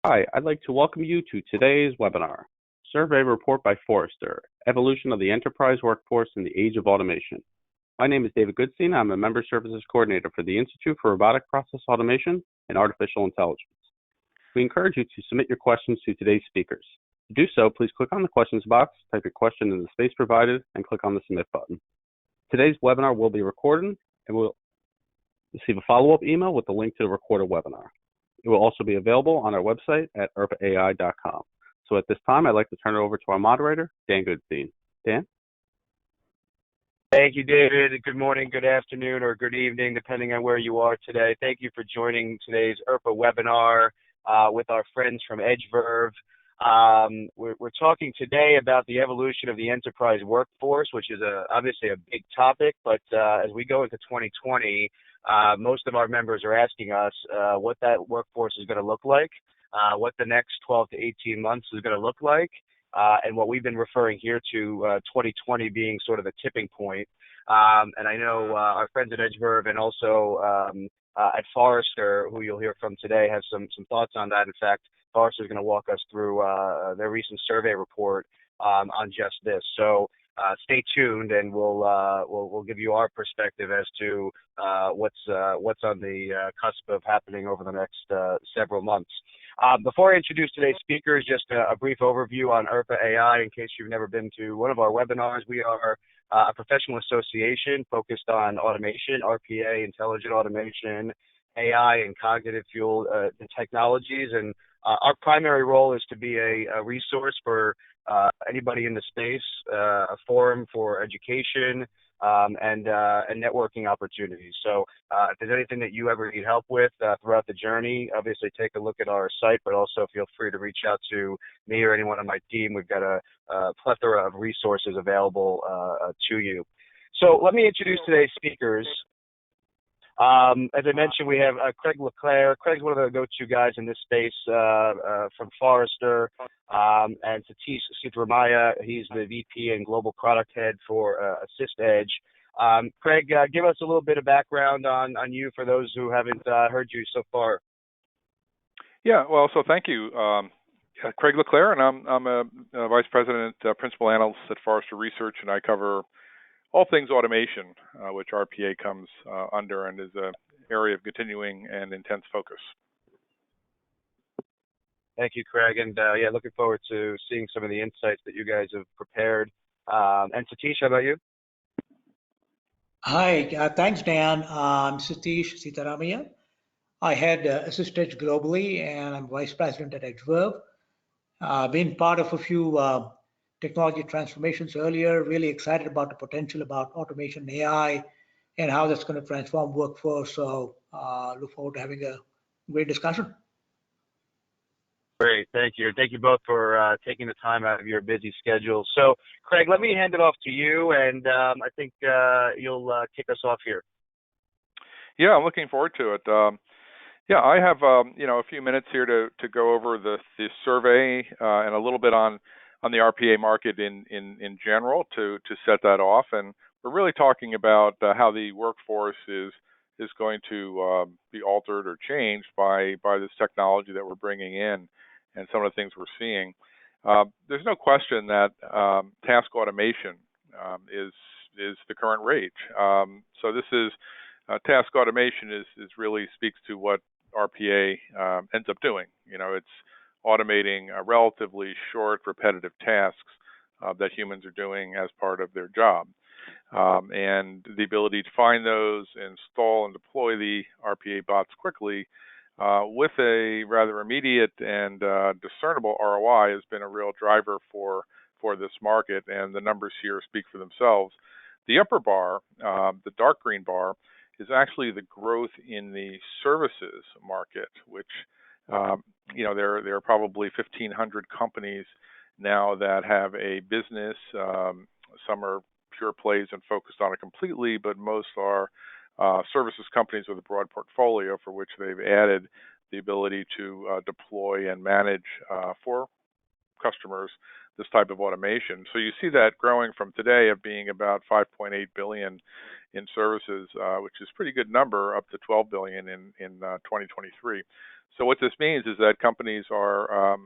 Hi, I'd like to welcome you to today's webinar, Survey Report by Forrester, Evolution of the Enterprise Workforce in the Age of Automation. My name is David Goodstein. I'm a Member Services Coordinator for the Institute for Robotic Process Automation and Artificial Intelligence. We encourage you to submit your questions to today's speakers. To do so, please click on the questions box, type your question in the space provided, and click on the submit button. Today's webinar will be recorded and will receive a follow-up email with the link to the recorded webinar. It will also be available on our website at erpaai.com. So at this time, I'd like to turn it over to our moderator, Dan Goodstein. Dan? Thank you, David. Good morning, good afternoon, or good evening, depending on where you are today. Thank you for joining today's ERPA webinar with our friends from EdgeVerve. We're talking today about the evolution of the enterprise workforce, which is obviously a big topic, but as we go into 2020, most of our members are asking us what that workforce is going to look like, what the next 12 to 18 months is going to look like, and what we've been referring here to 2020 being sort of the tipping point. And I know our friends at EdgeVerve and also at Forrester, who you'll hear from today, have some thoughts on that. In fact, Forrester is going to walk us through their recent survey report on just this. So stay tuned, and we'll give you our perspective as to what's on the cusp of happening over the next several months. Before I introduce today's speakers, just a brief overview on ERPA AI in case you've never been to one of our webinars. We are a professional association focused on automation, RPA, intelligent automation, AI, and cognitive fuel technologies. And our primary role is to be a resource for anybody in the space, a forum for education and networking opportunities. So if there's anything that you ever need help with throughout the journey, obviously take a look at our site, but also feel free to reach out to me or anyone on my team. We've got a plethora of resources available to you. So let me introduce today's speakers. As I mentioned, we have Craig Le Clair. Craig's one of the go-to guys in this space from Forrester, and Satish Sudramaya. He's the VP and Global Product Head for Assist Edge. Craig, give us a little bit of background on you for those who haven't heard you so far. Yeah, well, so thank you. Craig Le Clair, and I'm a Vice President, Principal Analyst at Forrester Research, and I cover all things automation, which RPA comes under and is an area of continuing and intense focus. Thank you, Craig. And yeah, looking forward to seeing some of the insights that you guys have prepared. And Satish, how about you? Hi, thanks, Dan. I'm Satish Sitaramaya. I head Assist Edge globally, and I'm Vice President at EdgeVerve. Been part of a few technology transformations earlier, really excited about the potential about automation, AI, and how that's going to transform workforce. So look forward to having a great discussion. Great, thank you. Thank you both for taking the time out of your busy schedule. So, Craig, let me hand it off to you, and I think you'll kick us off here. Yeah, I'm looking forward to it. Yeah, I have a few minutes here to go over the survey and a little bit on the RPA market in general to set that off. And we're really talking about how the workforce is going to be altered or changed by this technology that we're bringing in and some of the things we're seeing. There's no question that task automation is the current rage. So this is task automation is really speaks to what RPA ends up doing. It's automating relatively short, repetitive tasks that humans are doing as part of their job. And the ability to find those, install and deploy the RPA bots quickly with a rather immediate and discernible ROI has been a real driver for this market, and the numbers here speak for themselves. The upper bar, the dark green bar, is actually the growth in the services market, which there are probably 1,500 companies now that have a business. Some are pure plays and focused on it completely, but most are services companies with a broad portfolio for which they've added the ability to deploy and manage for customers this type of automation. So you see that growing from today of being about 5.8 billion in services, which is a pretty good number, up to 12 billion in 2023. So what this means is that companies are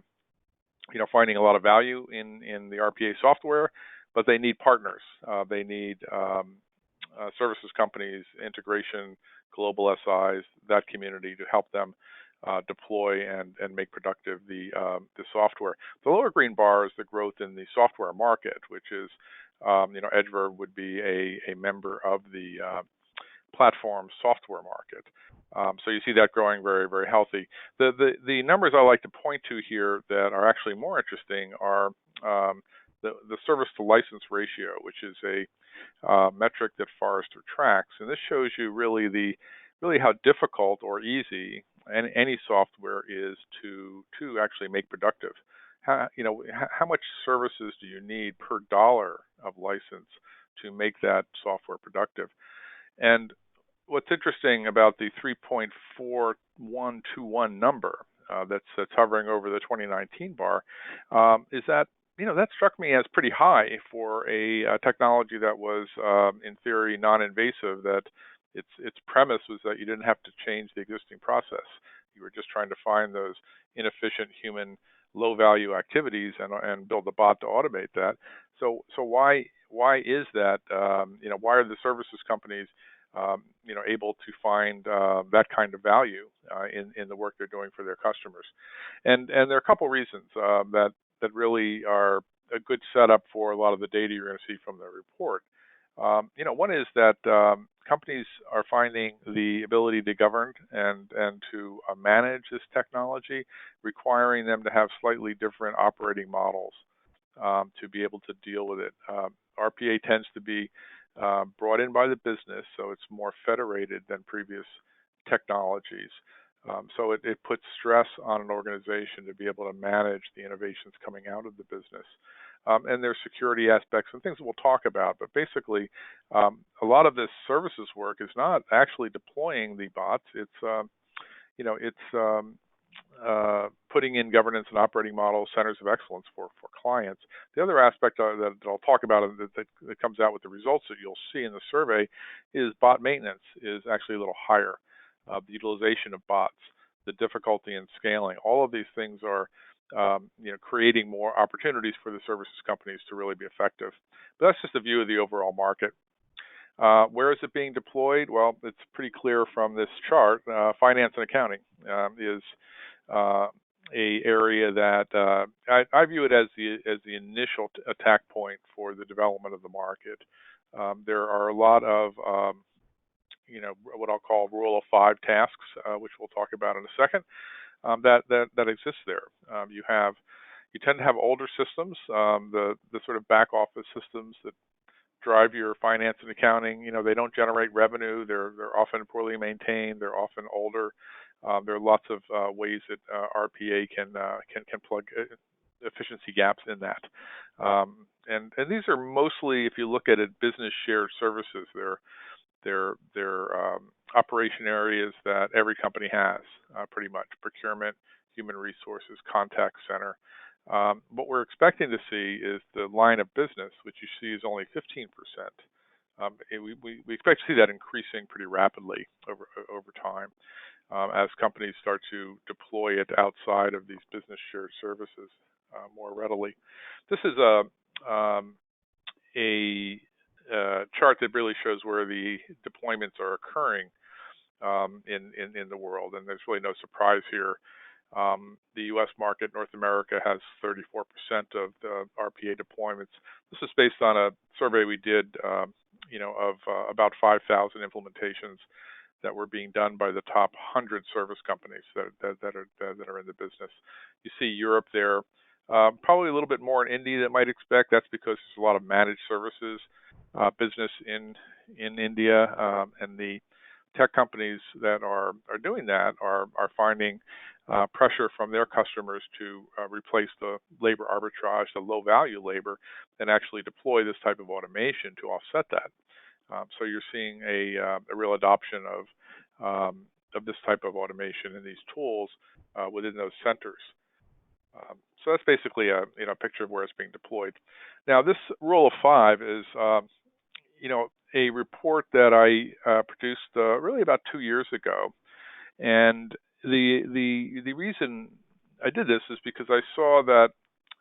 finding a lot of value in the RPA software, but they need partners. They need services companies, integration, global SIs, that community to help them deploy and make productive the software. The lower green bar is the growth in the software market, which is, EdgeVerve would be a member of the platform software market. So you see that growing very, very healthy. The numbers I like to point to here that are actually more interesting are the service to license ratio, which is a metric that Forrester tracks, and this shows you really how difficult or easy any software is to actually make productive. How much services do you need per dollar of license to make that software productive? And what's interesting about the 3.4121 number that's hovering over the 2019 bar is that that struck me as pretty high for a technology that was in theory non-invasive. That its premise was that you didn't have to change the existing process. You were just trying to find those inefficient human low-value activities and build a bot to automate that. So why is that? Why are the services companies able to find that kind of value in the work they're doing for their customers? And there are a couple reasons that really are a good setup for a lot of the data you're going to see from the report. One is that companies are finding the ability to govern and to manage this technology, requiring them to have slightly different operating models to be able to deal with it. RPA tends to be brought in by the business, so it's more federated than previous technologies. So it puts stress on an organization to be able to manage the innovations coming out of the business. And there's security aspects and things that we'll talk about. But basically, a lot of this services work is not actually deploying the bots. It's putting in governance and operating models, centers of excellence for clients. The other aspect that I'll talk about that comes out with the results that you'll see in the survey is bot maintenance is actually a little higher. The utilization of bots, the difficulty in scaling, all of these things are creating more opportunities for the services companies to really be effective. But that's just a view of the overall market. Where is it being deployed? Well, it's pretty clear from this chart. Finance and accounting is a area that I view it as the initial attack point for the development of the market. There are a lot of what I'll call rule of 5 tasks, which we'll talk about in a second, that exists there. You tend to have older systems, the sort of back office systems that drive your finance and accounting. They don't generate revenue. They're often poorly maintained. They're often older. There are lots of ways that RPA can plug efficiency gaps in that. And these are mostly, if you look at it, business shared services. They're operation areas that every company has, pretty much: procurement, human resources, contact center. What we're expecting to see is the line of business, which you see is only 15%. We expect to see that increasing pretty rapidly over time as companies start to deploy it outside of these business shared services more readily. This is a chart that really shows where the deployments are occurring in the world, and there's really no surprise here. The U.S. market, North America, has 34% of the RPA deployments. This is based on a survey we did, of about 5,000 implementations that were being done by the top 100 service companies that are in the business. You see Europe there, probably a little bit more in India than might expect. That's because there's a lot of managed services business in India, and the tech companies that are doing that are finding pressure from their customers to replace the labor arbitrage, the low value labor, and actually deploy this type of automation to offset that. So you're seeing a real adoption of this type of automation and these tools within those centers. So that's basically a picture of where it's being deployed. Now this rule of 5 is a report that I produced really about 2 years ago, and the reason I did this is because I saw that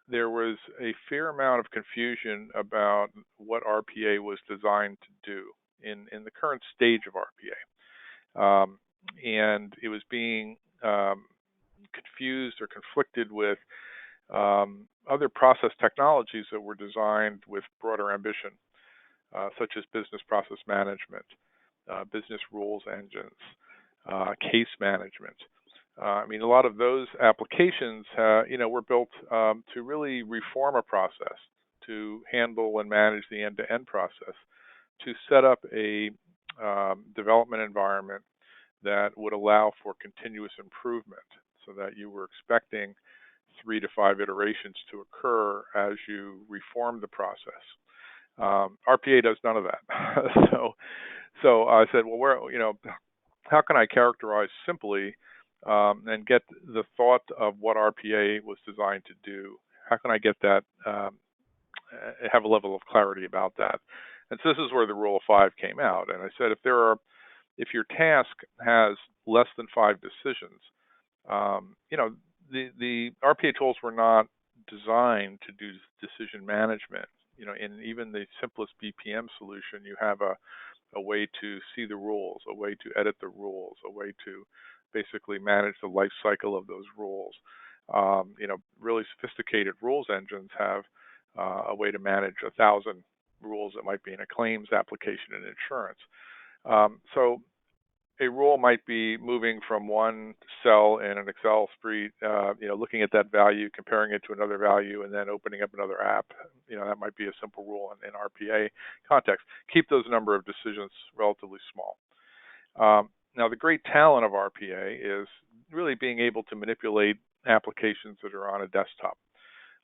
there was a fair amount of confusion about what RPA was designed to do in the current stage of RPA, and it was being confused or conflicted with other process technologies that were designed with broader ambition, such as business process management, business rules engines, case management. I mean, a lot of those applications, were built to really reform a process, to handle and manage the end-to-end process, to set up a development environment that would allow for continuous improvement, so that you were expecting 3 to 5 iterations to occur as you reform the process. RPA does none of that. so I said, well, how can I characterize simply and get the thought of what RPA was designed to do? How can I get that, have a level of clarity about that? And so this is where the rule of 5 came out. And I said, if your task has less than 5 decisions, the RPA tools were not designed to do decision management. In even the simplest BPM solution, you have a way to see the rules, a way to edit the rules, a way to basically manage the life cycle of those rules. Really sophisticated rules engines have a way to manage 1,000 rules that might be in a claims application in insurance. So a rule might be moving from one cell in an Excel spreadsheet, looking at that value, comparing it to another value, and then opening up another app. That might be a simple rule in RPA context. Keep those number of decisions relatively small. Now, the great talent of RPA is really being able to manipulate applications that are on a desktop,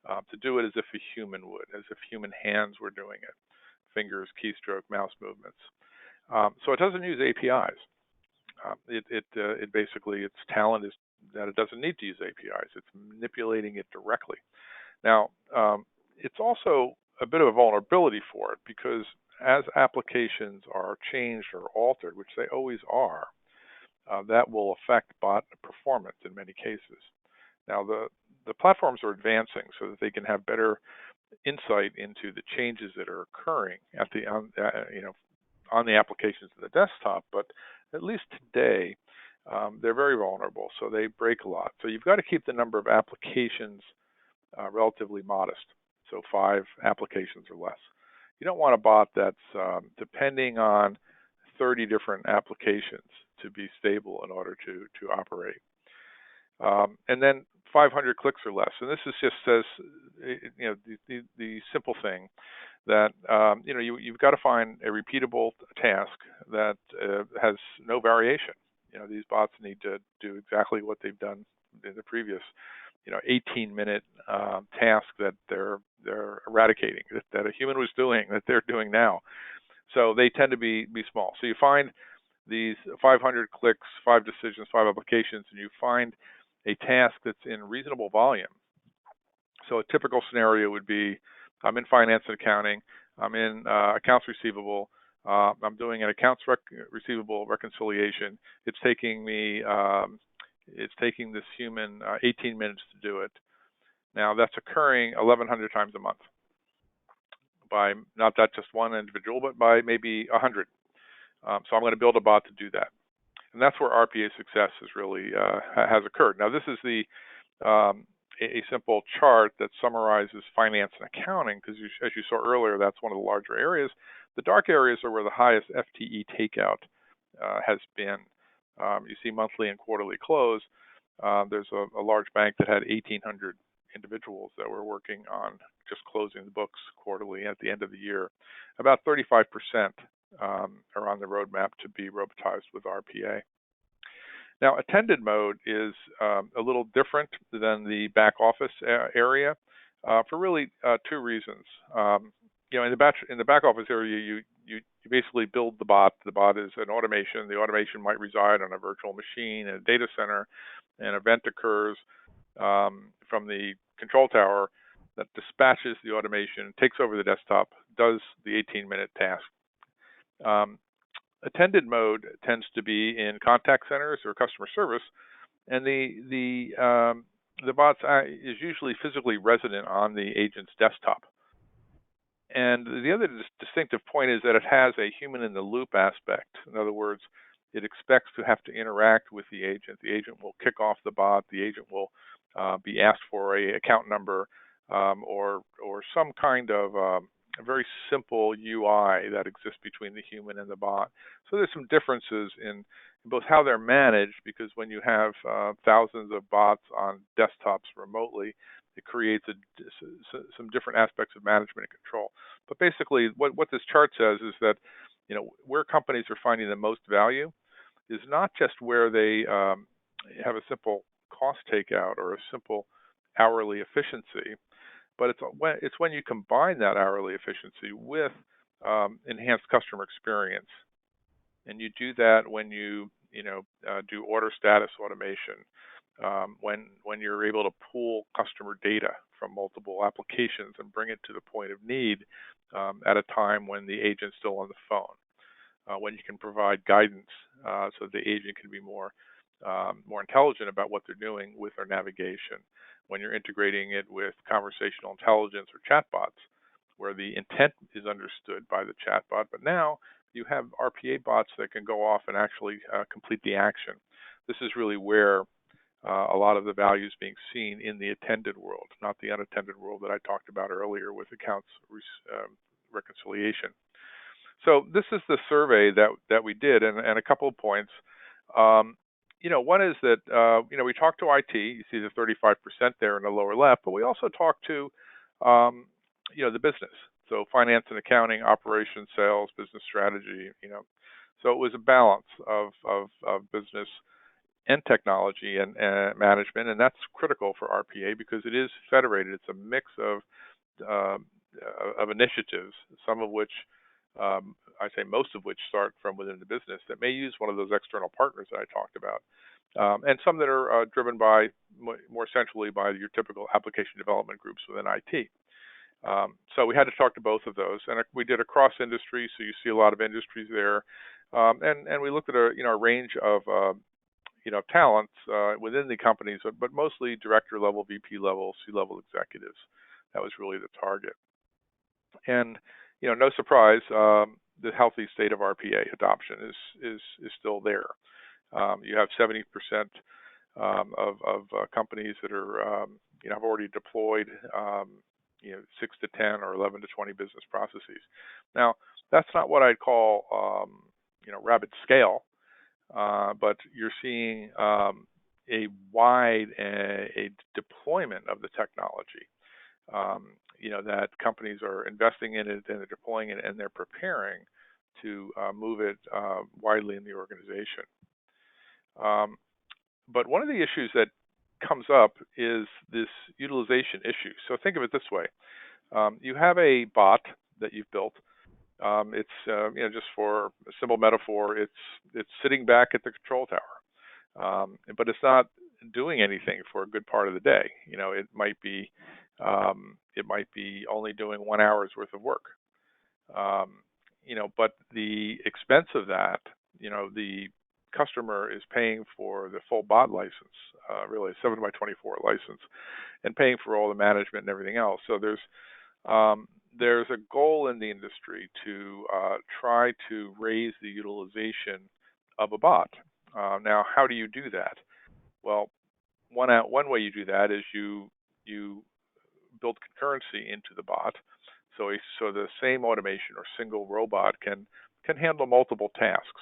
to do it as if a human would, as if human hands were doing it, fingers, keystroke, mouse movements. So it doesn't use APIs. It basically, its talent is that it doesn't need to use APIs. It's manipulating it directly. Now, it's also a bit of a vulnerability for it, because as applications are changed or altered, which they always are, that will affect bot performance in many cases. Now, the platforms are advancing so that they can have better insight into the changes that are occurring at on the applications of the desktop, but at least today, they're very vulnerable, so they break a lot. So you've got to keep the number of applications relatively modest, so 5 applications or less. You don't want a bot that's depending on 30 different applications to be stable in order to operate. And then 500 clicks or less. And this is just says, the simple thing that, you've got to find a repeatable task that has no variation. These bots need to do exactly what they've done in the previous, 18-minute task that they're eradicating, that a human was doing, that they're doing now. So they tend to be small. So you find these 500 clicks, 5 decisions, 5 applications, and you find a task that's in reasonable volume. So a typical scenario would be, I'm in finance and accounting, I'm in accounts receivable, I'm doing an accounts receivable reconciliation. It's taking me, it's taking this human 18 minutes to do it. Now that's occurring 1,100 times a month by not that just one individual, but by maybe 100. So I'm going to build a bot to do that. And that's where RPA success is really has occurred. Now this is a simple chart that summarizes finance and accounting, because as you saw earlier, that's one of the larger areas. The dark areas are where the highest FTE takeout has been. You see monthly and quarterly close. There's a large bank that had 1,800 individuals that were working on just closing the books quarterly at the end of the year. About 35% are on the roadmap to be robotized with RPA. Now, attended mode is a little different than the back office area for really 2 reasons. In the back office area, you basically build the bot. The bot is an automation. The automation might reside on a virtual machine in a data center. An event occurs from the control tower that dispatches the automation, takes over the desktop, does the 18-minute task. Attended mode tends to be in contact centers or customer service, and the bot is usually physically resident on the agent's desktop. And the other distinctive point is that it has a human-in-the-loop aspect. In other words, it expects to have to interact with the agent. The agent will kick off the bot. The agent will be asked for a account number or some kind of a very simple UI that exists between the human and the bot. So there's some differences in both how they're managed, because when you have thousands of bots on desktops remotely, it creates some different aspects of management and control. But basically, what this chart says is that, you know, where companies are finding the most value is not just where they have a simple cost takeout or a simple hourly efficiency, but it's when you combine that hourly efficiency with enhanced customer experience. And you do that when you do order status automation, when you're able to pool customer data from multiple applications and bring it to the point of need at a time when the agent's still on the phone, when you can provide guidance so the agent can be more intelligent about what they're doing with their navigation, when you're integrating it with conversational intelligence or chatbots, where the intent is understood by the chatbot, but now you have RPA bots that can go off and actually complete the action. This is really where a lot of the value is being seen in the attended world, not the unattended world that I talked about earlier with accounts reconciliation. So this is the survey that we did, and a couple of points. One is that we talked to IT. You see the 35% there in the lower left, but we also talked to the business. So finance and accounting, operations, sales, business strategy. So it was a balance of business and technology and management, and that's critical for RPA because it is federated. It's a mix of initiatives, some of which I say most of which start from within the business that may use one of those external partners that I talked about, and some that are driven by more centrally by your typical application development groups within IT. So we had to talk to both of those, and we did across industries. So you see a lot of industries there, and we looked at a range of talents within the companies, but mostly director level, VP level, C-level executives. That was really the target. And no surprise, the healthy state of RPA adoption is still there. You have 70% of companies that are have already deployed 6 to 10 or 11 to 20 business processes. Now that's not what I'd call rapid scale, but you're seeing a wide deployment of the technology. That companies are investing in it and they're deploying it and they're preparing to move it widely in the organization. But one of the issues that comes up is this utilization issue. So think of it this way. You have a bot that you've built. It's just for a simple metaphor, it's sitting back at the control tower, but it's not doing anything for a good part of the day. It might be only doing 1 hour's worth of work. But the expense of that, the customer is paying for the full bot license, really a 7x24 license, and paying for all the management and everything else. So there's a goal in the industry to try to raise the utilization of a bot. Now, how do you do that? Well, one way you do that is you build concurrency into the bot, so the same automation or single robot can handle multiple tasks.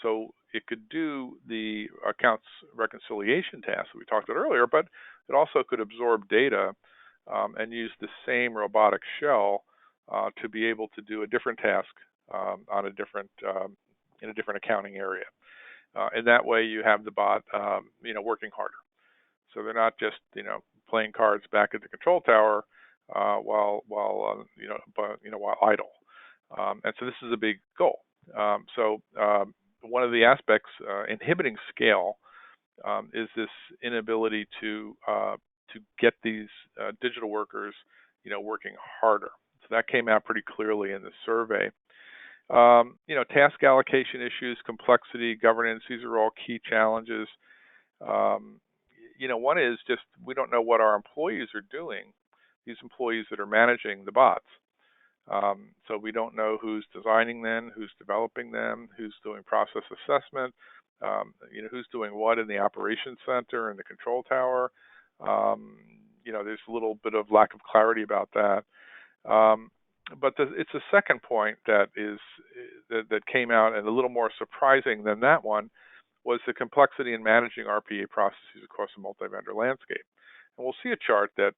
So it could do the accounts reconciliation tasks that we talked about earlier, but it also could absorb data and use the same robotic shell to be able to do a different task on a different in a different accounting area. And that way, you have the bot working harder. So they're not just playing cards back at the control tower while idle. And so this is a big goal. So one of the aspects inhibiting scale is this inability to to get these digital workers, working harder. So that came out pretty clearly in the survey. Task allocation issues, complexity, governance, these are all key challenges. One is just we don't know what our employees are doing, these employees that are managing the bots. So we don't know who's designing them, who's developing them, who's doing process assessment, who's doing what in the operations center and the control tower. There's a little bit of lack of clarity about that. But it's a second point that came out, and a little more surprising than that one was the complexity in managing RPA processes across a multi-vendor landscape. And we'll see a chart that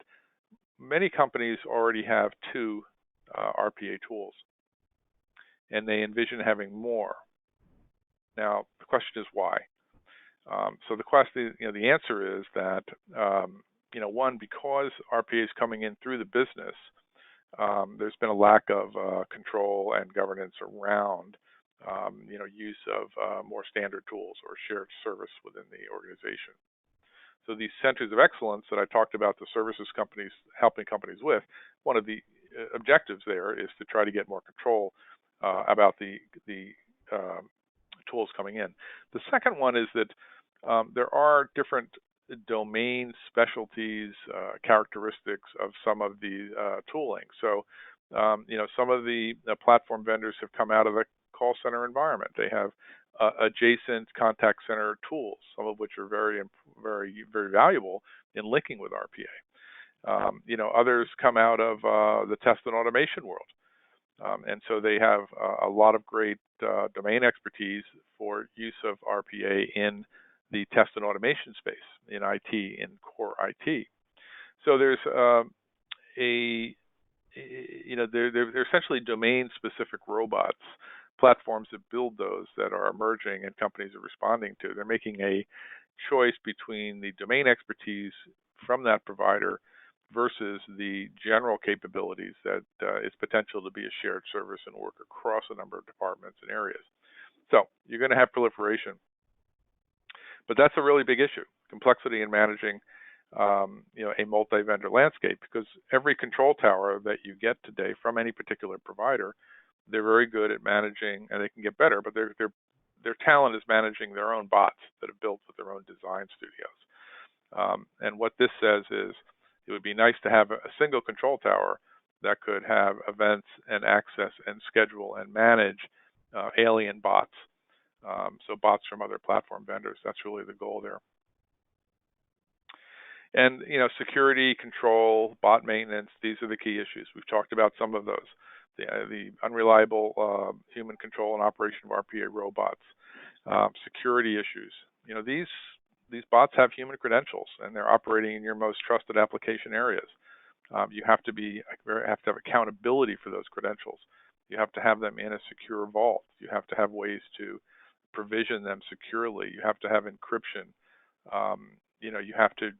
many companies already have 2 RPA tools, and they envision having more. Now, the question is why? So the answer is that, one, because RPA is coming in through the business, there's been a lack of control and governance around, use of more standard tools or shared service within the organization. So these centers of excellence that I talked about, the services companies helping companies with, one of the objectives there is to try to get more control about the tools coming in. The second one is that there are different domain specialties, characteristics of some of the tooling. So, some of the platform vendors have come out of the call center environment. They have adjacent contact center tools, some of which are very, very, very valuable in linking with RPA. Others come out of the test and automation world. And so they have a lot of great domain expertise for use of RPA in the test and automation space, in IT, in core IT. So there's they're essentially domain-specific robots, platforms that build those that are emerging and companies are responding to. They're making a choice between the domain expertise from that provider versus the general capabilities that is potential to be a shared service and work across a number of departments and areas. So you're going to have proliferation. But that's a really big issue, complexity in managing a multi-vendor landscape, because every control tower that you get today from any particular provider, they're very good at managing, and they can get better, but their talent is managing their own bots that are built with their own design studios. And what this says is it would be nice to have a single control tower that could have events and access and schedule and manage alien bots. So bots from other platform vendors, that's really the goal there. And, security, control, bot maintenance, these are the key issues. We've talked about some of those. The unreliable human control and operation of RPA robots, security issues. These bots have human credentials, and they're operating in your most trusted application areas. You have to have accountability for those credentials. You have to have them in a secure vault. You have to have ways to provision them securely. You have to have encryption. You have to,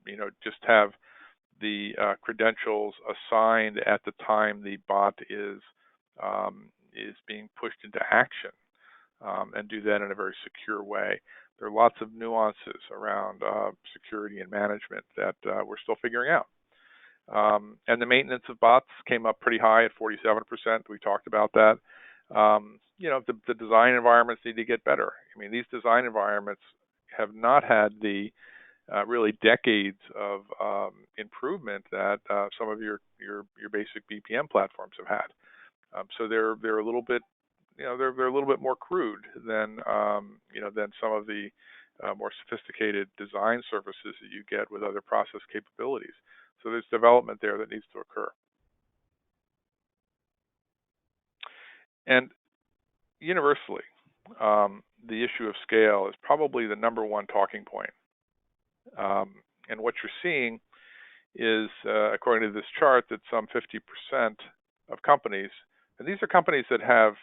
just have the credentials assigned at the time the bot is being pushed into action, and do that in a very secure way. There are lots of nuances around security and management that we're still figuring out. And the maintenance of bots came up pretty high at 47%. We talked about that. The design environments need to get better. I mean, these design environments have not had the really decades of improvement that some of your basic BPM platforms have had. So they're a little bit, they're a little bit more crude than than some of the more sophisticated design services that you get with other process capabilities. So there's development there that needs to occur. And universally, the issue of scale is probably the number one talking point. And what you're seeing is, according to this chart, that some 50% of companies, and these are companies that have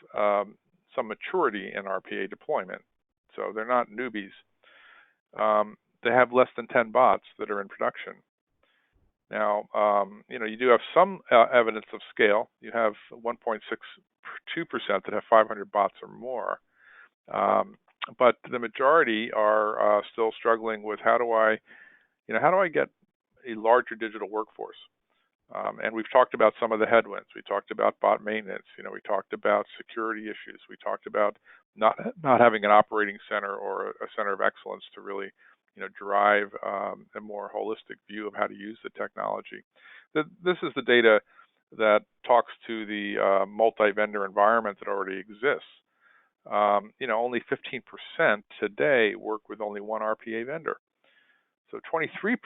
some maturity in RPA deployment, so they're not newbies, they have less than 10 bots that are in production. Now, you do have some evidence of scale. You have 1.62% that have 500 bots or more. But the majority are still struggling with how do I get a larger digital workforce. And we've talked about some of the headwinds. We talked about bot maintenance. We talked about security issues. We talked about not having an operating center or a center of excellence to really, drive a more holistic view of how to use the technology. This is the data that talks to the multi-vendor environment that already exists. Only 15% today work with only one RPA vendor. So 23%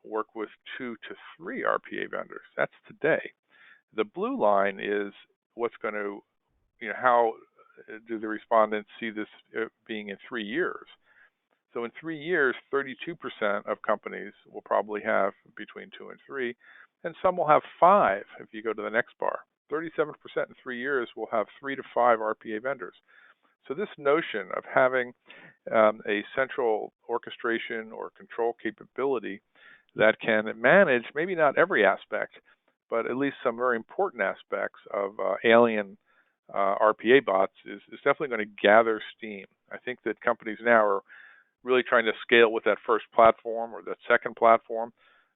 work with 2 to 3 RPA vendors. That's today. The blue line is what's going to, how do the respondents see this being in 3 years? So in 3 years, 32% of companies will probably have between 2 and 3, and some will have 5 if you go to the next bar. 37% in 3 years will have 3 to 5 RPA vendors. So this notion of having a central orchestration or control capability that can manage maybe not every aspect, but at least some very important aspects of alien RPA bots is definitely going to gather steam. I think that companies now are really trying to scale with that first platform or that second platform.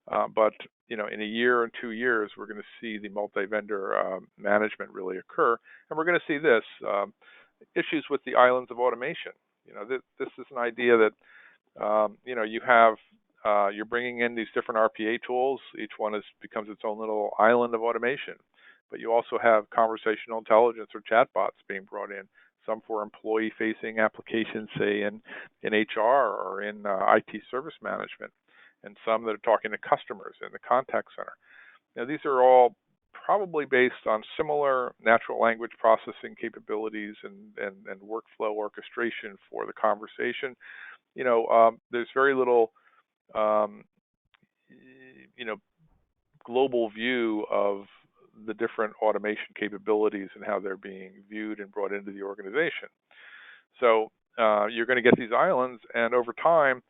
But in a year and 2 years, we're going to see the multi-vendor management really occur, and we're going to see this issues with the islands of automation. This is an idea that you have you're bringing in these different RPA tools. Each one becomes its own little island of automation, but you also have conversational intelligence or chatbots being brought in. Some for employee-facing applications, say in HR or in IT service management, and some that are talking to customers in the contact center. These are all probably based on similar natural language processing capabilities and workflow orchestration for the conversation. There's very little, global view of the different automation capabilities and how they're being viewed and brought into the organization. So you're going to get these islands, and over time,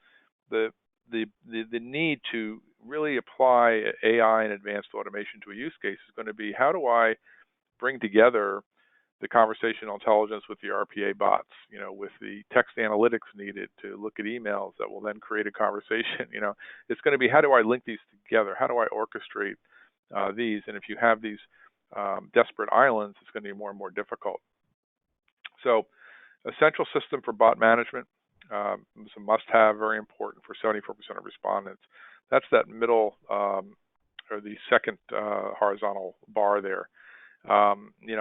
the need to really apply AI and advanced automation to a use case is going to be, how do I bring together the conversational intelligence with the RPA bots, with the text analytics needed to look at emails that will then create a conversation. It's going to be, how do I link these together? How do I orchestrate these? And if you have these desperate islands, it's going to be more and more difficult. So a central system for bot management is a must-have, very important for 74% of respondents. That's that middle or the second horizontal bar there.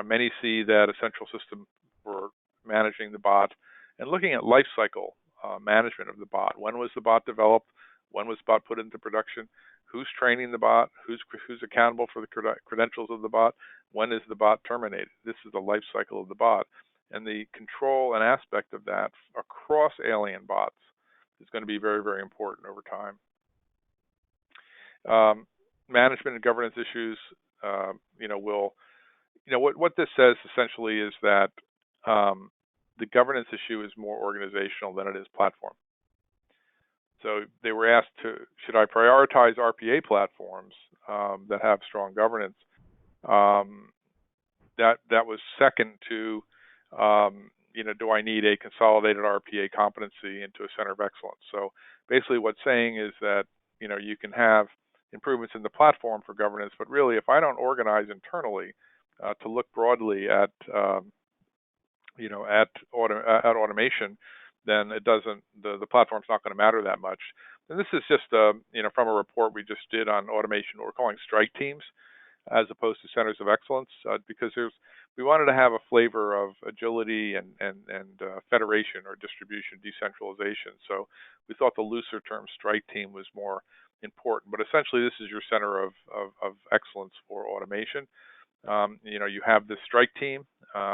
Many see that a central system for managing the bot and looking at life cycle management of the bot. When was the bot developed? When was the bot put into production? Who's training the bot? Who's accountable for the credentials of the bot? When is the bot terminated? This is the life cycle of the bot. And the control and aspect of that across alien bots is going to be very, very important over time. Management and governance issues, what this says essentially is that the governance issue is more organizational than it is platform. So they were asked should I prioritize RPA platforms that have strong governance? That was second to, do I need a consolidated RPA competency into a center of excellence? So basically what's saying is that, you can have improvements in the platform for governance, but really if I don't organize internally to look broadly at automation, then it doesn't. The platform's not going to matter that much. And this is just from a report we just did on automation. We're calling strike teams as opposed to centers of excellence because we wanted to have a flavor of agility and federation or distribution decentralization. So we thought the looser term strike team was more important. But essentially, this is your center of excellence for automation. You have the strike team,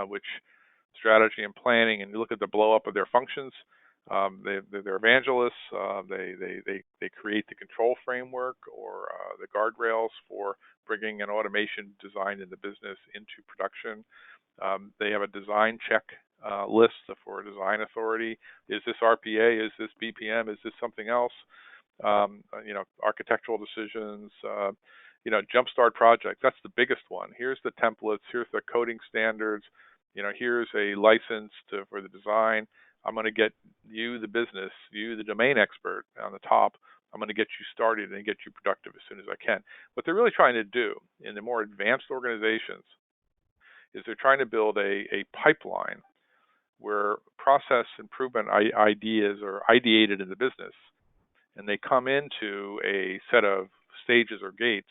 which strategy and planning, and you look at the blow up of their functions. They're evangelists. They create the control framework or the guardrails for bringing an automation design in the business into production. They have a design check list for design authority. Is this RPA? Is this BPM? Is this something else? Architectural decisions. Jumpstart projects. That's the biggest one. Here's the templates. Here's the coding standards. Here's a license for the design. I'm going to get you, the business, you, the domain expert on the top I'm going to get you started and get you productive as soon as I can. What they're really trying to do in the more advanced organizations is they're trying to build a pipeline where process improvement ideas are ideated in the business, and they come into a set of stages or gates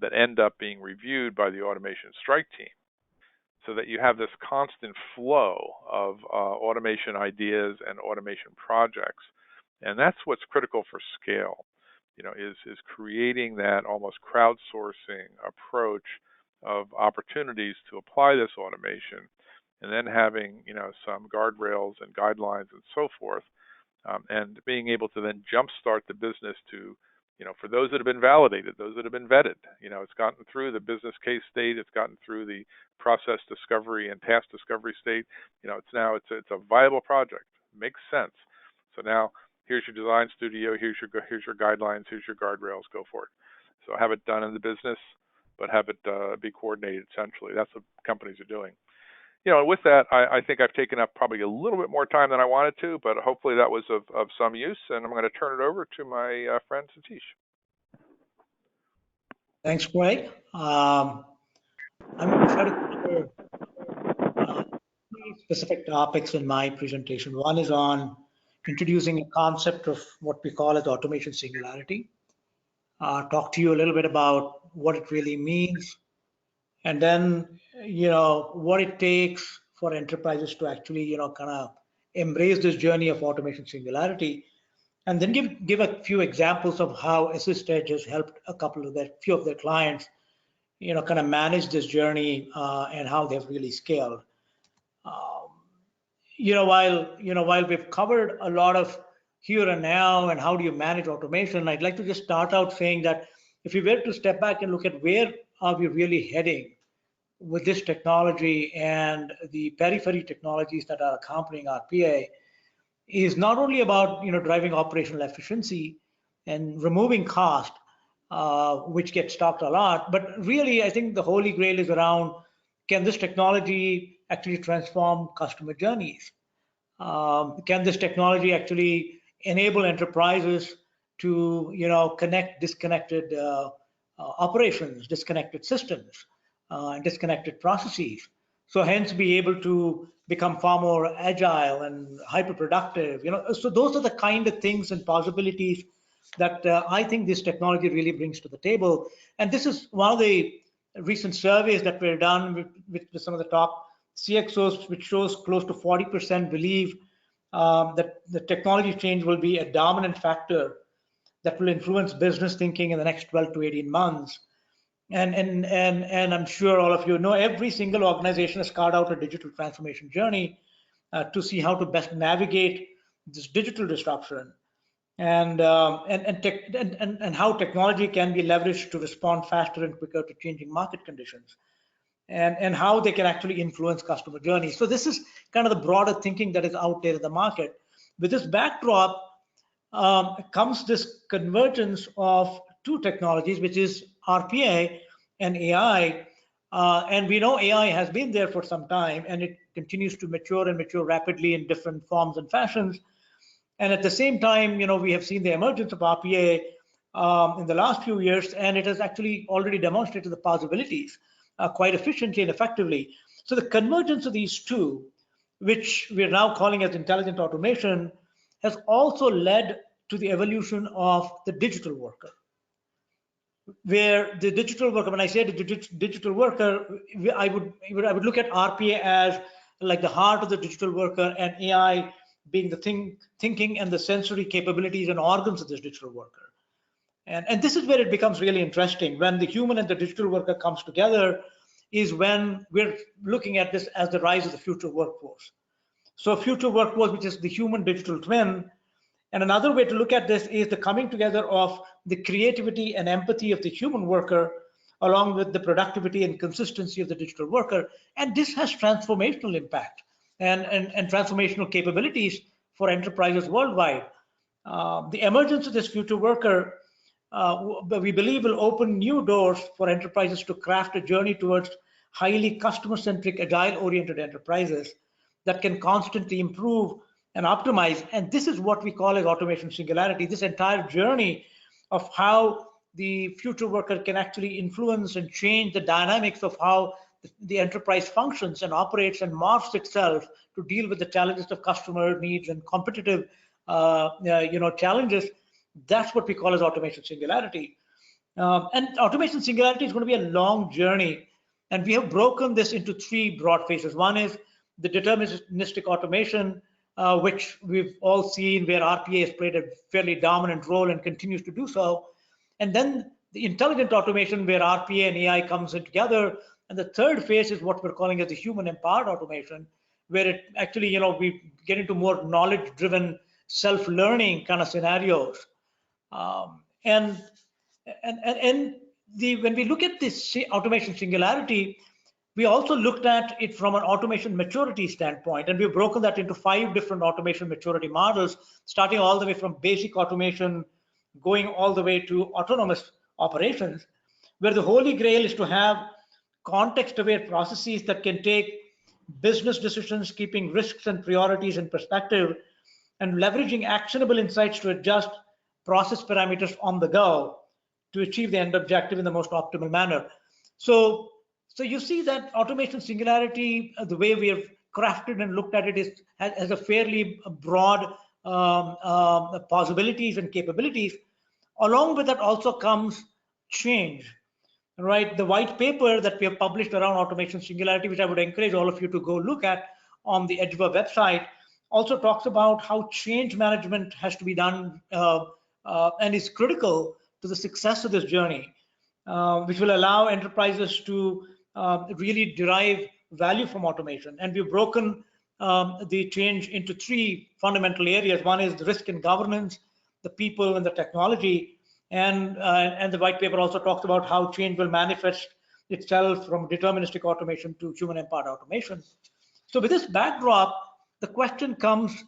that end up being reviewed by the automation strike team, so that you have this constant flow of automation ideas and automation projects. And that's what's critical for scale, is creating that almost crowdsourcing approach of opportunities to apply this automation, and then having, some guardrails and guidelines and so forth, and being able to then jumpstart the business to, for those that have been validated, those that have been vetted, it's gotten through the business case state, it's gotten through the process discovery and task discovery state. It's a viable project, makes sense. So now here's your design studio, here's your guidelines, here's your guardrails, go for it. So have it done in the business, but have it be coordinated centrally. That's what companies are doing. With that, I think I've taken up probably a little bit more time than I wanted to, but hopefully that was of some use, and I'm going to turn it over to my friend Satish. Thanks, Craig. I'm going to try to cover three specific topics in my presentation. One is on introducing a concept of what we call as automation singularity. Talk to you a little bit about what it really means, and then what it takes for enterprises to actually kind of embrace this journey of automation singularity, and then give a few examples of how AssistEdge has helped few of their clients kind of manage this journey and how they've really scaled. While we've covered a lot of here and now and how do you manage automation, I'd like to just start out saying that if we were to step back and look at where are we really heading with this technology and the periphery technologies that are accompanying RPA, is not only about driving operational efficiency and removing cost, which gets talked a lot, but really I think the holy grail is around, can this technology actually transform customer journeys? Can this technology actually enable enterprises to connect disconnected operations, disconnected systems, and disconnected processes? So hence be able to become far more agile and hyper productive. So those are the kind of things and possibilities that I think this technology really brings to the table. And this is one of the recent surveys that were done with some of the top CXOs, which shows close to 40% believe that the technology change will be a dominant factor that will influence business thinking in the next 12 to 18 months. And I'm sure all of you know every single organization has carved out a digital transformation journey to see how to best navigate this digital disruption, and how technology can be leveraged to respond faster and quicker to changing market conditions, and how they can actually influence customer journeys. So this is kind of the broader thinking that is out there in the market. With this backdrop comes this convergence of two technologies, which is RPA and AI. And we know AI has been there for some time, and it continues to mature and mature rapidly in different forms and fashions. And at the same time, we have seen the emergence of RPA in the last few years, and it has actually already demonstrated the possibilities quite efficiently and effectively. So the convergence of these two, which we are now calling as intelligent automation, has also led to the evolution of the digital worker, where the digital worker, when I say the digital worker, I would look at RPA as like the heart of the digital worker, and AI being the thinking and the sensory capabilities and organs of this digital worker. And this is where it becomes really interesting. When the human and the digital worker comes together is when we're looking at this as the rise of the future workforce. So future workforce, which is the human digital twin. And another way to look at this is the coming together of the creativity and empathy of the human worker, along with the productivity and consistency of the digital worker. And this has transformational impact and transformational capabilities for enterprises worldwide. The emergence of this future worker, we believe, will open new doors for enterprises to craft a journey towards highly customer-centric, agile-oriented enterprises that can constantly improve and optimize. And this is what we call as automation singularity, this entire journey of how the future worker can actually influence and change the dynamics of how the enterprise functions and operates and morphs itself to deal with the challenges of customer needs and competitive challenges. That's what we call as automation singularity. And automation singularity is going to be a long journey. And we have broken this into three broad phases. One is the deterministic automation, which we've all seen where RPA has played a fairly dominant role and continues to do so. And then the intelligent automation where RPA and AI comes in together. And the third phase is what we're calling as the human empowered automation, where it actually, we get into more knowledge driven self-learning kind of scenarios. When we look at this automation singularity, we also looked at it from an automation maturity standpoint, and we've broken that into 5 different automation maturity models, starting all the way from basic automation, going all the way to autonomous operations, where the holy grail is to have context-aware processes that can take business decisions, keeping risks and priorities in perspective, and leveraging actionable insights to adjust process parameters on the go to achieve the end objective in the most optimal manner. So you see that automation singularity, the way we have crafted and looked at it, has a fairly broad possibilities and capabilities. Along with that also comes change, right? The white paper that we have published around automation singularity, which I would encourage all of you to go look at on the EdgeVerve website, also talks about how change management has to be done and is critical to the success of this journey, which will allow enterprises to really derive value from automation. And we've broken the change into 3 fundamental areas. One is the risk and governance, the people and the technology. And the white paper also talks about how change will manifest itself from deterministic automation to human empowered automation. So with this backdrop, the question comes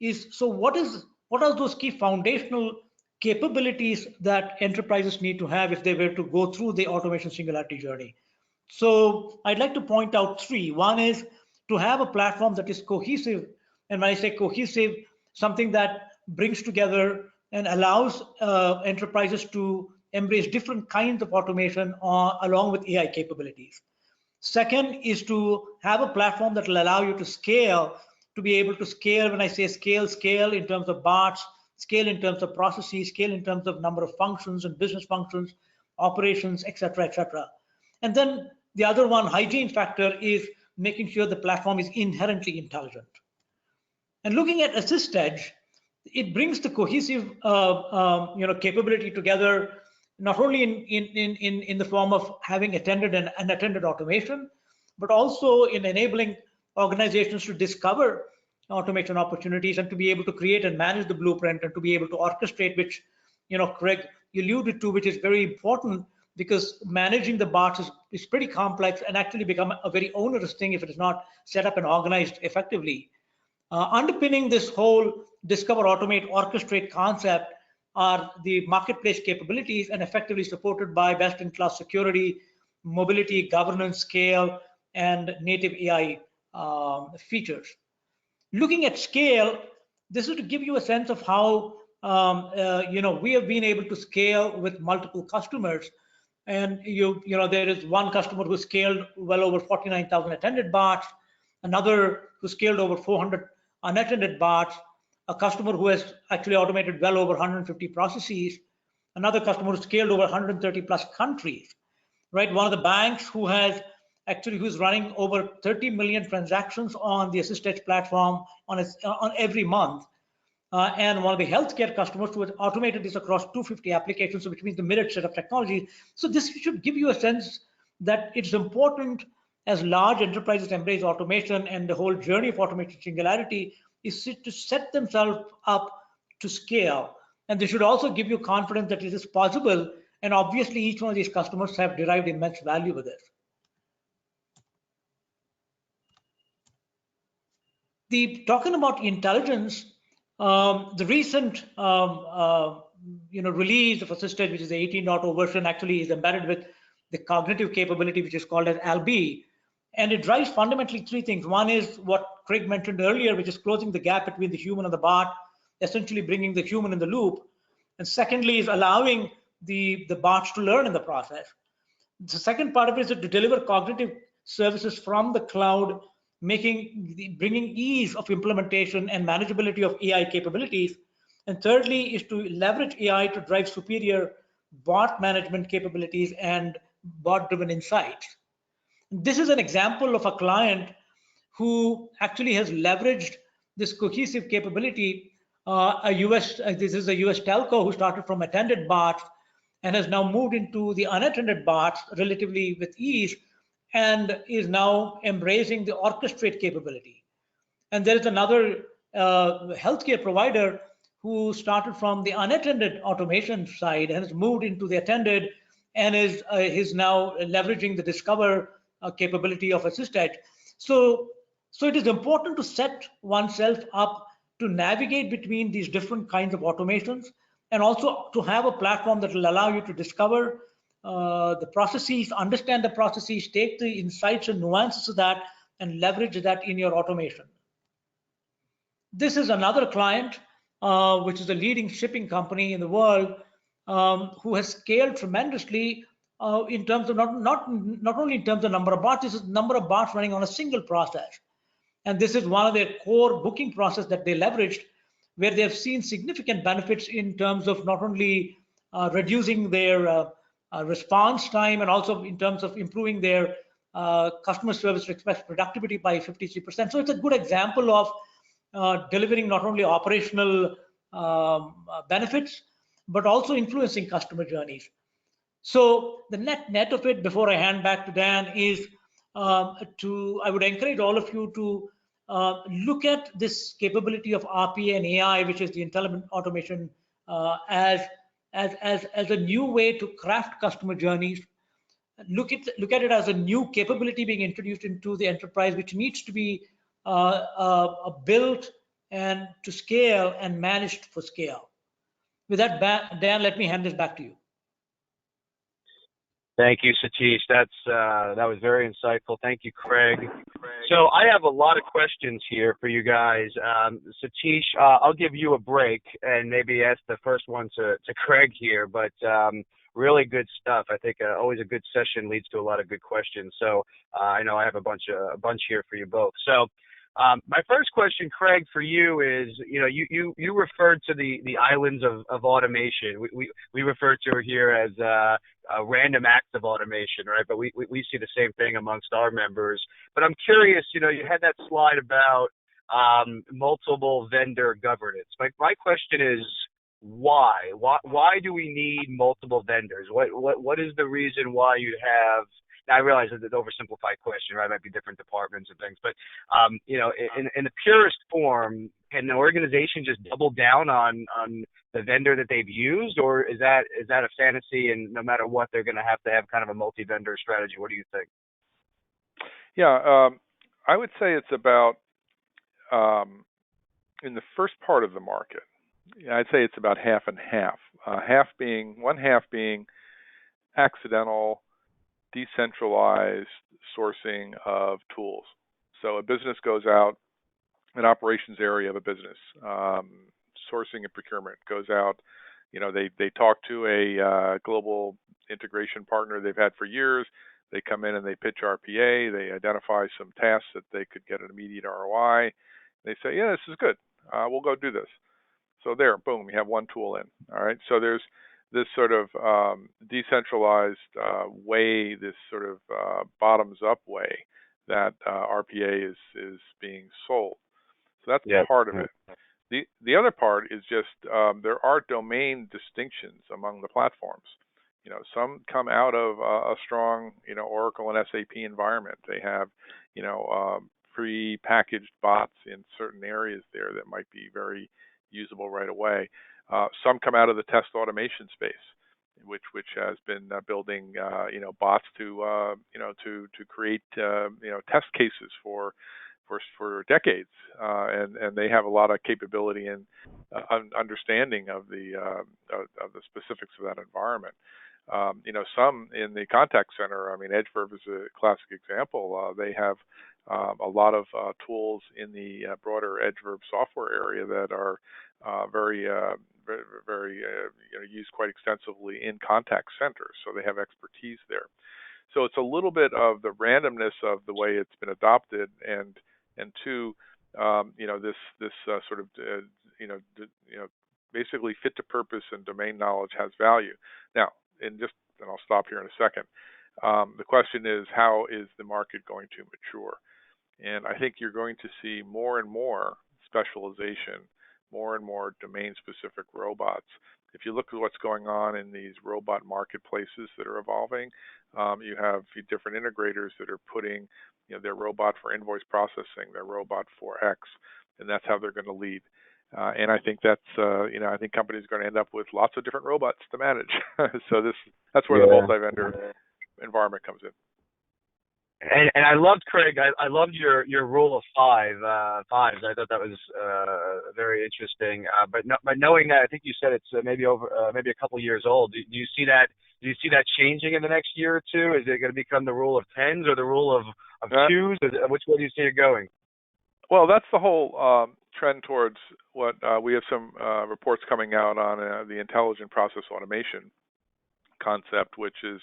is, so what are those key foundational capabilities that enterprises need to have if they were to go through the automation singularity journey? So I'd like to point out 3. One is to have a platform that is cohesive. And when I say cohesive, something that brings together and allows enterprises to embrace different kinds of automation along with AI capabilities. Second is to have a platform that will allow you to scale, to be able to scale. When I say scale in terms of bots, scale in terms of processes, scale in terms of number of functions and business functions, operations, etc., etc. And then the other one, hygiene factor, is making sure the platform is inherently intelligent. And looking at Assist Edge, it brings the cohesive capability together, not only in the form of having attended and unattended automation, but also in enabling organizations to discover automation opportunities and to be able to create and manage the blueprint and to be able to orchestrate, which Craig alluded to, which is very important because managing the bots is pretty complex and actually become a very onerous thing if it is not set up and organized effectively. Underpinning this whole discover, automate, orchestrate concept are the marketplace capabilities and effectively supported by best-in-class security, mobility, governance, scale, and native AI features. Looking at scale, this is to give you a sense of how we have been able to scale with multiple customers. And there is one customer who scaled well over 49,000 attended bots, another who scaled over 400 unattended bots, a customer who has actually automated well over 150 processes, another customer who scaled over 130 plus countries, right? One of the banks who's running over 30 million transactions on the Assist Edge platform on every month. And one of the healthcare customers who has automated this across 250 applications, which means the mirrored set of technology. So this should give you a sense that it's important as large enterprises embrace automation, and the whole journey of automation singularity is to set themselves up to scale. And they should also give you confidence that it is possible. And obviously, each one of these customers have derived immense value with it. Talking about intelligence, the recent release of Assist Edge, which is the 18.0 version, actually is embedded with the cognitive capability, which is called as ALB. And it drives fundamentally three things. One is what Craig mentioned earlier, which is closing the gap between the human and the bot, essentially bringing the human in the loop. And secondly is allowing the bots to learn in the process. The second part of it is to deliver cognitive services from the cloud, bringing ease of implementation and manageability of AI capabilities. And thirdly is to leverage AI to drive superior bot management capabilities and bot-driven insights. This is an example of a client who actually has leveraged this cohesive capability. This is a US telco who started from attended bots and has now moved into the unattended bots relatively with ease, and is now embracing the orchestrate capability. And there is another healthcare provider who started from the unattended automation side and has moved into the attended, and is now leveraging the discover capability of Assisted. So it is important to set oneself up to navigate between these different kinds of automations, and also to have a platform that will allow you to discover the processes, understand the processes, take the insights and nuances of that, and leverage that in your automation. This is another client, which is a leading shipping company in the world, who has scaled tremendously in terms of not only in terms of number of bots, this is number of bots running on a single process. And this is one of their core booking process that they leveraged, where they have seen significant benefits in terms of not only reducing their response time, and also in terms of improving their customer service request productivity by 53%. So it's a good example of delivering not only operational benefits, but also influencing customer journeys. So the net of it, before I hand back to Dan, is I would encourage all of you to look at this capability of RPA and AI, which is the intelligent automation, as a new way to craft customer journeys. Look at it as a new capability being introduced into the enterprise, which needs to be built and to scale and managed for scale. With that, Dan, let me hand this back to you. Thank you, Satish. That was very insightful. Thank you, Craig. So I have a lot of questions here for you guys. Satish, I'll give you a break and maybe ask the first one to Craig here, but really good stuff. I think always a good session leads to a lot of good questions. So I know I have a bunch here for you both. So my first question, Craig, for you is, you referred to the islands of automation. We refer to it here as random acts of automation, right? But we see the same thing amongst our members. But I'm curious, you had that slide about multiple vendor governance. My question is, why? Why do we need multiple vendors? What is the reason why you have? I realize it's an oversimplified question, right? It might be different departments and things, but in the purest form, can the organization just double down on the vendor that they've used, or is that a fantasy? And no matter what, they're going to have kind of a multi-vendor strategy. What do you think? Yeah, I would say it's about in the first part of the market. I'd say it's about half and half. One half being accidental, decentralized sourcing of tools. So a business goes out, an operations area of a business, sourcing and procurement goes out. They talk to a global integration partner they've had for years. They come in and they pitch RPA. They identify some tasks that they could get an immediate ROI. They say, yeah, this is good. We'll go do this. So there, boom, we have one tool in. All right. So there's this sort of decentralized way, this sort of bottoms-up way that RPA is being sold. So that's part of it. The other part is just there are domain distinctions among the platforms. Some come out of a strong, Oracle and SAP environment. They have, pre-packaged bots in certain areas there that might be very usable right away. Some come out of the test automation space, which has been building, bots to create, test cases for decades, and they have a lot of capability and understanding of the specifics of that environment. some in the contact center. I mean, EdgeVerve is a classic example. They have a lot of tools in the broader EdgeVerve software area that are very used quite extensively in contact centers. So they have expertise there. So it's a little bit of the randomness of the way it's been adopted, and two, this sort of basically fit to purpose and domain knowledge has value. Now, and I'll stop here in a second. The question is, how is the market going to mature? And I think you're going to see more and more specialization, more and more domain-specific robots. If you look at what's going on in these robot marketplaces that are evolving, you have different integrators that are putting, their robot for invoice processing, their robot for X, and that's how they're going to lead. And I think that's, I think companies are going to end up with lots of different robots to manage. So that's where the multi-vendor environment comes in. And I loved, Craig, I loved your rule of fives. I thought that was very interesting. But knowing that, I think you said it's maybe a couple years old. Do you see that changing in the next year or two? Is it going to become the rule of tens or the rule of twos? Which way do you see it going? Well, that's the whole trend towards what we have some reports coming out on the intelligent process automation concept, which is,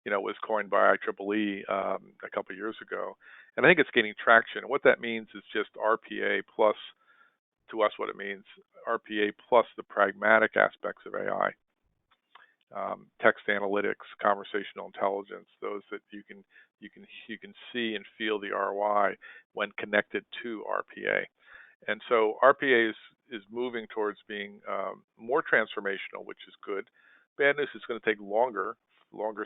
was coined by IEEE a couple of years ago. And I think it's gaining traction. What that means is just RPA plus, to us what it means, RPA plus the pragmatic aspects of AI. Text analytics, conversational intelligence, those that you can see and feel the ROI when connected to RPA. And so RPA is moving towards being more transformational, which is good. Bad news is it's going to take longer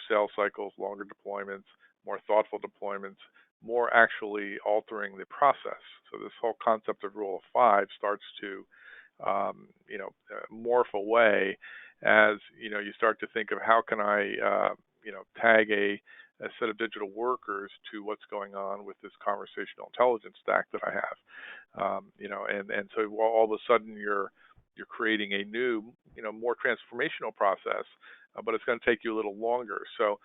sales cycles, longer deployments, more thoughtful deployments, more actually altering the process. So this whole concept of rule of five starts to morph away as you start to think of how can I tag a set of digital workers to what's going on with this conversational intelligence stack that I have, and so all of a sudden you're creating a new more transformational process, but it's going to take you a little longer. So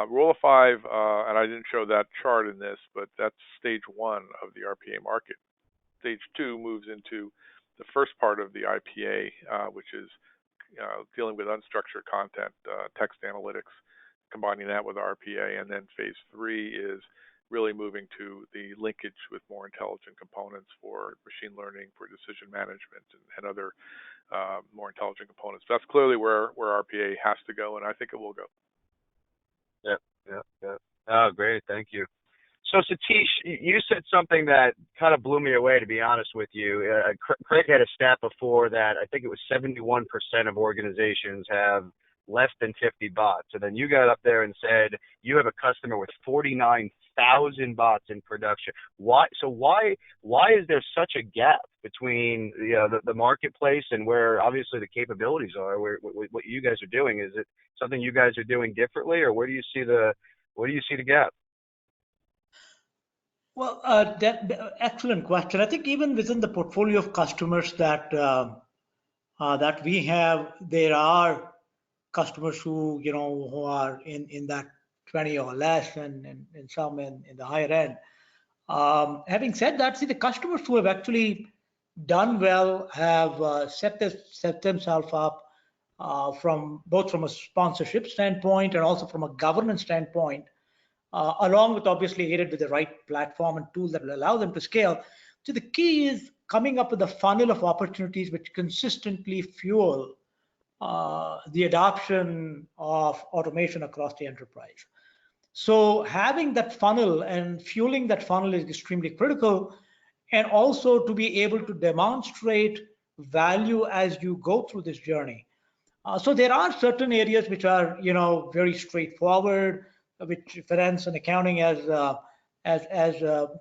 rule of five, and I didn't show that chart in this, but that's stage one of the RPA market. Stage two moves into the first part of the IPA, which is dealing with unstructured content, text analytics, combining that with RPA, and then phase three is really moving to the linkage with more intelligent components for machine learning, for decision management, and other more intelligent components. That's clearly where RPA has to go, and I think it will go. Yeah. Oh, great. Thank you. So, Satish, you said something that kind of blew me away, to be honest with you. Craig had a stat before that I think it was 71% of organizations have less than 50 bots. And then you got up there and said you have a customer with 49,000 bots in production. Why is there such a gap between the marketplace and where obviously the capabilities are? What you guys are doing, is it something you guys are doing differently, or where do you see the gap? Well, excellent question. I think even within the portfolio of customers that we have, there are customers who are in that 20 or less, and some in the higher end. Having said that, see, the customers who have actually done well have set themselves up both from a sponsorship standpoint and also from a governance standpoint, along with obviously aided with the right platform and tools that will allow them to scale. So the key is coming up with a funnel of opportunities which consistently fuel the adoption of automation across the enterprise. So having that funnel and fueling that funnel is extremely critical, and also to be able to demonstrate value as you go through this journey. So there are certain areas which are very straightforward, which finance and accounting, as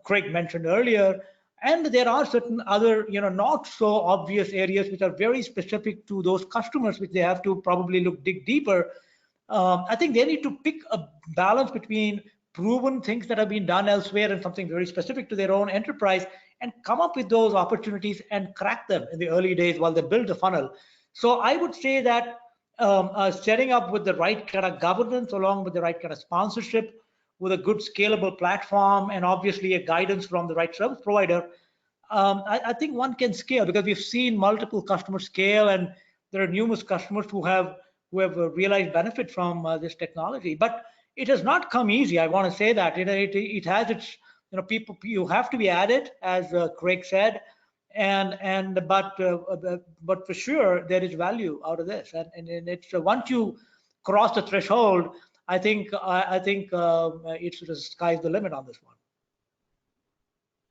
Craig mentioned earlier, and there are certain other not so obvious areas which are very specific to those customers, which they have to probably dig deeper. I think they need to pick a balance between proven things that have been done elsewhere and something very specific to their own enterprise, and come up with those opportunities and crack them in the early days while they build the funnel. So I would say that setting up with the right kind of governance, along with the right kind of sponsorship, with a good scalable platform, and obviously a guidance from the right service provider, I think one can scale, because we've seen multiple customers scale, and there are numerous customers who have realized benefit from this technology. But it has not come easy. I want to say that it has its, people, you have to be at it, as Craig said, but for sure there is value out of this, and it's once you cross the threshold, it's the sky's the limit on this one.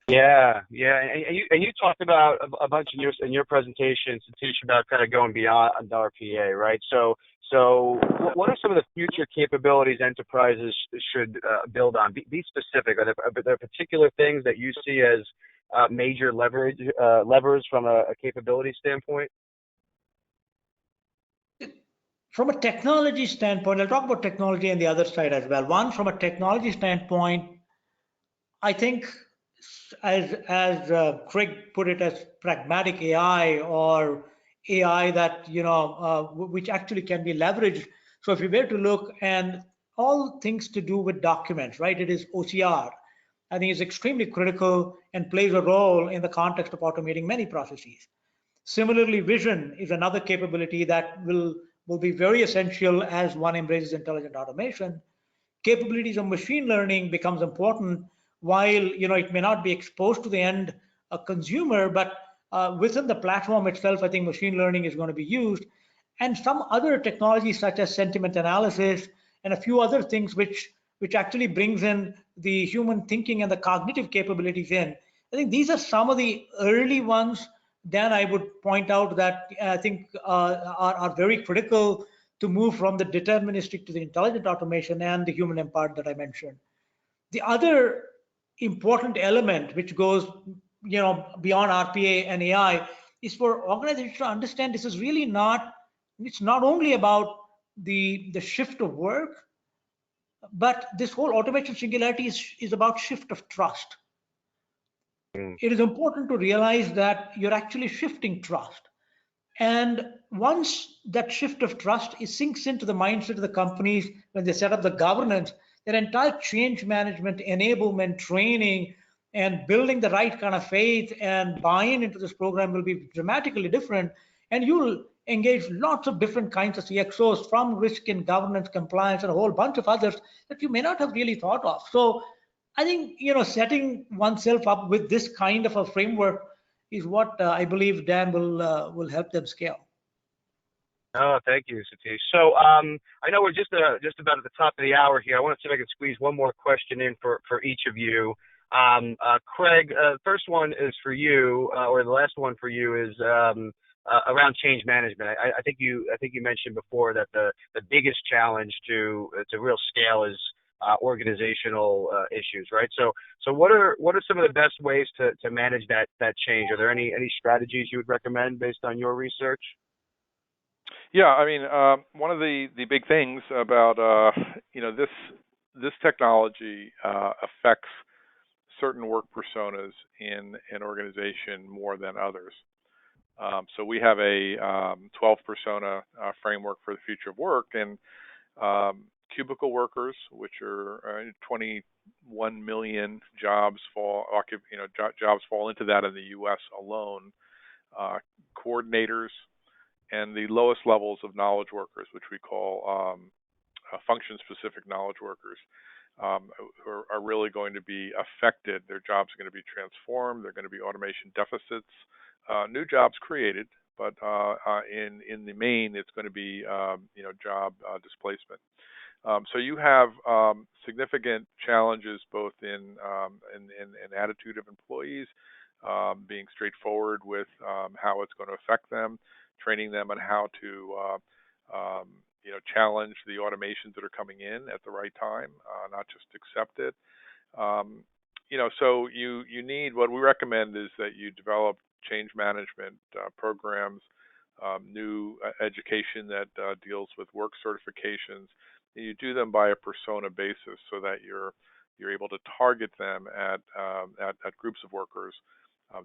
Yeah, yeah, and you talked about a bunch in your presentation, Satish, about kind of going beyond RPA, right? So what are some of the future capabilities enterprises should build on? Be specific. Are there particular things that you see as major levers from a capability standpoint? From a technology standpoint, I'll talk about technology on the other side as well. One, from a technology standpoint, I think, as Craig put it, as pragmatic AI, or AI that which actually can be leveraged. So if you were to look, and all things to do with documents, right? It is OCR. I think it's extremely critical and plays a role in the context of automating many processes. Similarly, vision is another capability that will be very essential as one embraces intelligent automation. Capabilities of machine learning becomes important, while it may not be exposed to the end consumer, but within the platform itself, I think machine learning is going to be used, and some other technologies such as sentiment analysis and a few other things which actually brings in the human thinking and the cognitive capabilities in. I think these are some of the early ones. Then I would point out that I think are very critical to move from the deterministic to the intelligent automation and the human empowered that I mentioned. The other important element, which goes beyond RPA and AI, is for organizations to understand this is really not. It's not only about the shift of work, but this whole automation singularity is about shift of trust. It is important to realize that you're actually shifting trust. And once that shift of trust sinks into the mindset of the companies, when they set up the governance, their entire change management, enablement, training, and building the right kind of faith and buy-in into this program will be dramatically different. And you'll engage lots of different kinds of CXOs, from risk and governance, compliance, and a whole bunch of others that you may not have really thought of. So I think setting oneself up with this kind of a framework is what I believe, Dan, will help them scale. Oh, thank you, Satish. So I know we're just about at the top of the hour here. I want to see if I can squeeze one more question in for each of you. Craig, first one is for you, or the last one for you is around change management. I think you mentioned before that the biggest challenge to real scale is organizational issues, right? So what are some of the best ways to manage that change? Are there any strategies you would recommend based on your research? Yeah, I mean, one of the big things about this technology affects certain work personas in an organization more than others. So we have a 12 persona framework for the future of work, and cubicle workers, which are 21 million jobs fall into that in the U.S. alone. Coordinators, and the lowest levels of knowledge workers, which we call function-specific knowledge workers, who are really going to be affected. Their jobs are going to be transformed. There are going to be automation deficits. New jobs created, but in the main, it's going to be job displacement. So you have significant challenges both in attitude of employees, being straightforward with how it's going to affect them, training them on how to challenge the automations that are coming in at the right time, not just accept it. So you need, what we recommend is that you develop change management programs, new education that deals with work certifications, and you do them by a persona basis so that you're able to target them at groups of workers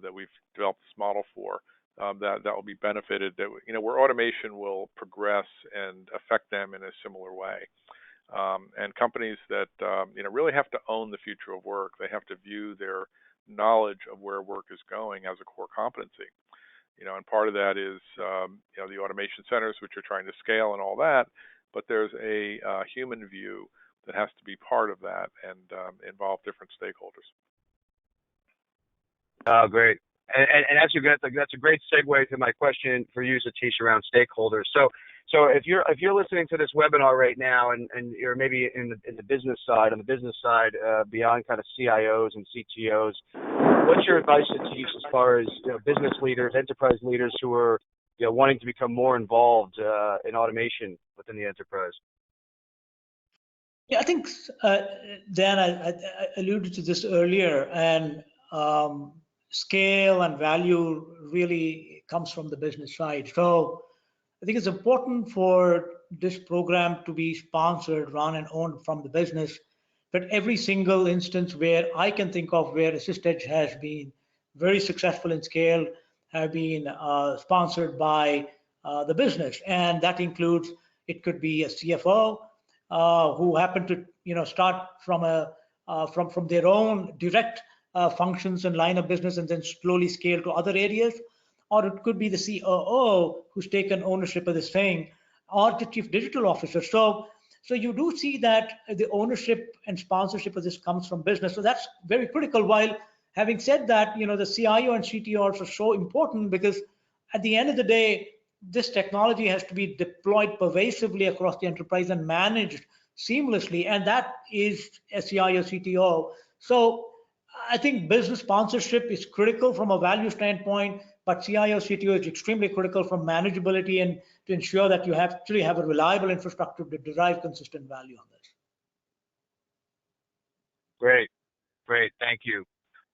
that we've developed this model for, that will be benefited, that where automation will progress and affect them in a similar way. And companies that really have to own the future of work. They have to view their knowledge of where work is going as a core competency. And part of that is the automation centers, which are trying to scale and all that. But there's a human view that has to be part of that and involve different stakeholders. Oh, great. And actually, that's a great segue to my question for you, Satish, around stakeholders. So if you're listening to this webinar right now, and you're maybe in the business side, beyond kind of CIOs and CTOs, what's your advice, Satish, as far as business leaders, enterprise leaders who are wanting to become more involved in automation within the enterprise? Yeah, I think Dan, I alluded to this earlier, and scale and value really comes from the business side. So I think it's important for this program to be sponsored, run, and owned from the business. But every single instance where I can think of where AssistEdge has been very successful in scale have been sponsored by the business, and that includes, it could be a CFO who happened to start from from their own direct functions and line of business and then slowly scale to other areas. Or it could be the COO who's taken ownership of this thing, or the chief digital officer. So you do see that the ownership and sponsorship of this comes from business. So that's very critical. While having said that, the CIO and CTO are so important, because at the end of the day, this technology has to be deployed pervasively across the enterprise and managed seamlessly, and that is a CIO, CTO. So I think business sponsorship is critical from a value standpoint, but CIO, CTO is extremely critical from manageability and to ensure that you actually have a reliable infrastructure to derive consistent value on this. Great. Thank you.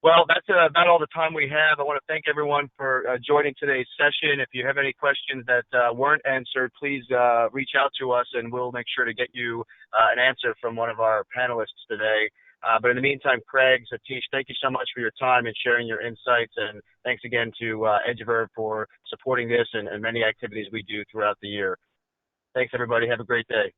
Well, that's about all the time we have. I want to thank everyone for joining today's session. If you have any questions that weren't answered, please reach out to us, and we'll make sure to get you an answer from one of our panelists today. But in the meantime, Craig, Satish, thank you so much for your time and sharing your insights. And thanks again to EdgeVerve for supporting this and many activities we do throughout the year. Thanks, everybody. Have a great day.